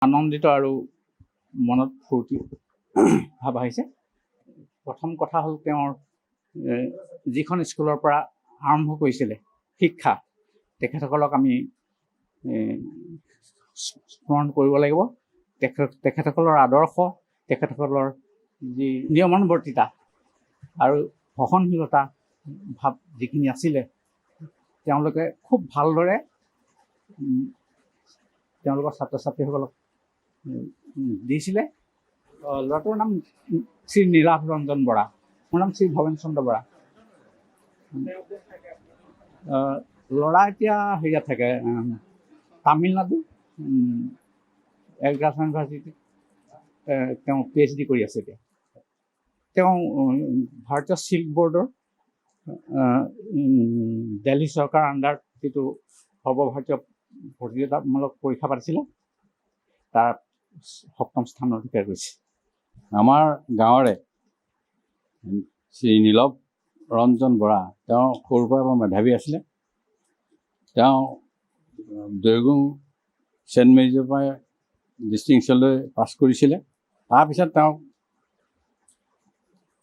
আনন্দিত আৰু মনত ফূৰ্তি ভাৱ আহিছে। প্ৰথম কথা হ'ল তেওঁৰ যিখন স্কুলৰ পৰা আৰম্ভ কৰিছিলে শিক্ষা, তেখেতসকলক আমি স্মৰণ কৰিব লাগিব। তেখেতসকলৰ আদৰ্শ, তেখেতসকলৰ যি নিয়মানুৱৰ্তিতা আৰু সহনশীলতা ভাৱ যিখিনি আছিলে, তেওঁলোকে খুব ভালদৰে তেওঁলোকৰ ছাত্ৰ ছাত্ৰীসকলক দিছিলে। ল'ৰাটোৰ নাম শ্ৰী নীলাভ ৰঞ্জন বৰা, মোৰ নাম শ্ৰী ভৱেন চন্দ্ৰ বৰা। ল'ৰা এতিয়া হেৰিয়াত থাকে, তামিলনাডু এগ্ৰাছ ইউনিভাৰ্চিটিত তেওঁ PhD কৰি আছে এতিয়া। তেওঁ ভাৰতীয় চিল্ক বৰ্ডৰ দিল্লী চৰকাৰ আণ্ডাৰ যিটো সৰ্বভাৰতীয় প্ৰতিযোগিতামূলক পৰীক্ষা পাতিছিলে, তাৰ 7ম স্থান অধিকাৰ কৰিছে। আমাৰ গাঁৱৰে শ্ৰী নীলভ ৰঞ্জন বৰা, তেওঁ সৰুৰ পৰা বৰ মেধাৱী আছিলে। তেওঁ দৈগুং ছেইণ্ট মেৰিজৰ পৰা ডিষ্টিংশ্যনলৈ পাছ কৰিছিলে। তাৰপিছত তেওঁ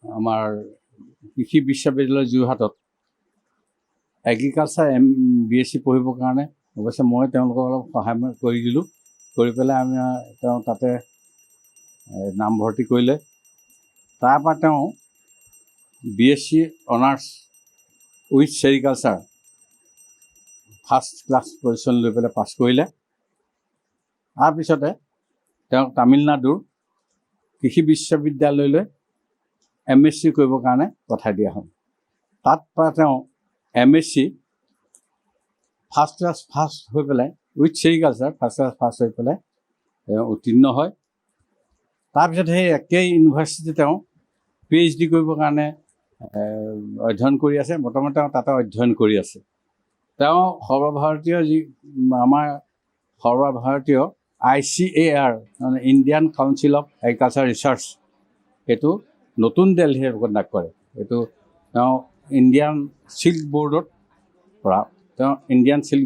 আমাৰ কৃষি বিশ্ববিদ্যালয় যোৰহাটত এগ্ৰিকালচাৰ BSc পঢ়িবৰ কাৰণে, অৱশ্যে মই তেওঁলোকক অলপ সহায় কৰি দিলোঁ। কৰি পেলাই তেওঁ তাতে নামভৰ্তি কৰিলে। তাৰপৰা তেওঁ BSc honours with sericulture first class position লৈ পেলাই পাছ কৰিলে। তাৰপিছতে তেওঁক তামিলনাডুৰ কৃষি বিশ্ববিদ্যালয়লৈ MSc কৰিবৰ কাৰণে পঠাই দিয়া হ'ল। তাত পৰা তেওঁ MSc ফাৰ্ষ্ট ক্লাছ ফাৰ্ষ্ট হৈ পেলাই with sericulture first class first হৈ পেলাই উত্তীৰ্ণ হয়। তাৰপিছত সেই একেই ইউনিভাৰ্চিটি তেওঁ PhD কৰিবৰ কাৰণে অধ্যয়ন কৰি আছে। বৰ্তমান তেওঁ তাতে অধ্যয়ন কৰি আছে। তেওঁ সৰ্বভাৰতীয় আমাৰ সৰ্বভাৰতীয় ICAR মানে Indian council of agriculture research, সেইটো নতুন দিল্লীত কণ্ডাক্ট কৰে। এইটো তেওঁ ইণ্ডিয়ান চিল্ক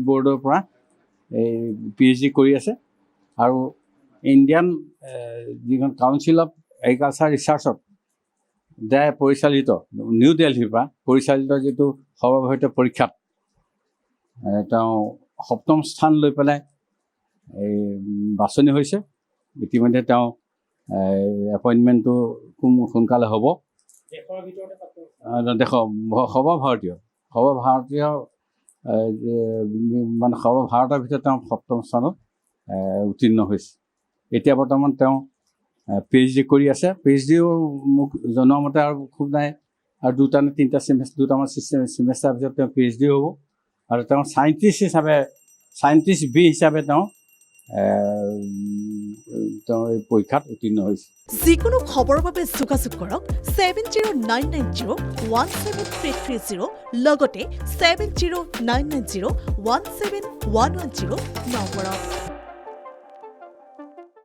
বৰ্ডৰ পৰা এই PhD কৰি আছে। আৰু ইণ্ডিয়ান যিখন কাউন্সিল অফ এগ্ৰিকালচাৰ ৰিচাৰ্চত পৰিচালিত নিউ দিল্লীৰ পৰা পৰিচালিত যিটো সৰ্বভাৰতীয় পৰীক্ষাত তেওঁ 7ম স্থান লৈ পেলাই এই বাছনি হৈছে। ইতিমধ্যে তেওঁ এপইণ্টমেণ্টটো সোনকালে হ'ব। সৰ্বভাৰতীয় মানে সৰ্বভাৰতৰ ভিতৰত তেওঁ 7ম স্থানত উত্তীৰ্ণ হৈছে। এতিয়া বৰ্তমান তেওঁ PhD কৰি আছে। PhDও মোক জনোৱা মতে আৰু খুব নাই, আৰু 2টা নে 3টা দুটামান ছেমিষ্টাৰৰ পিছত তেওঁ PhD হ'ব। আৰু তেওঁ চাইণ্টিষ্ট বি হিচাপে তেওঁ এই পৰীক্ষাত উত্তীৰ্ণ হৈছে। যিকোনো খবৰৰ বাবে যোগাযোগ কৰক 7099017330 লগতে 7099017110 নম্বৰত।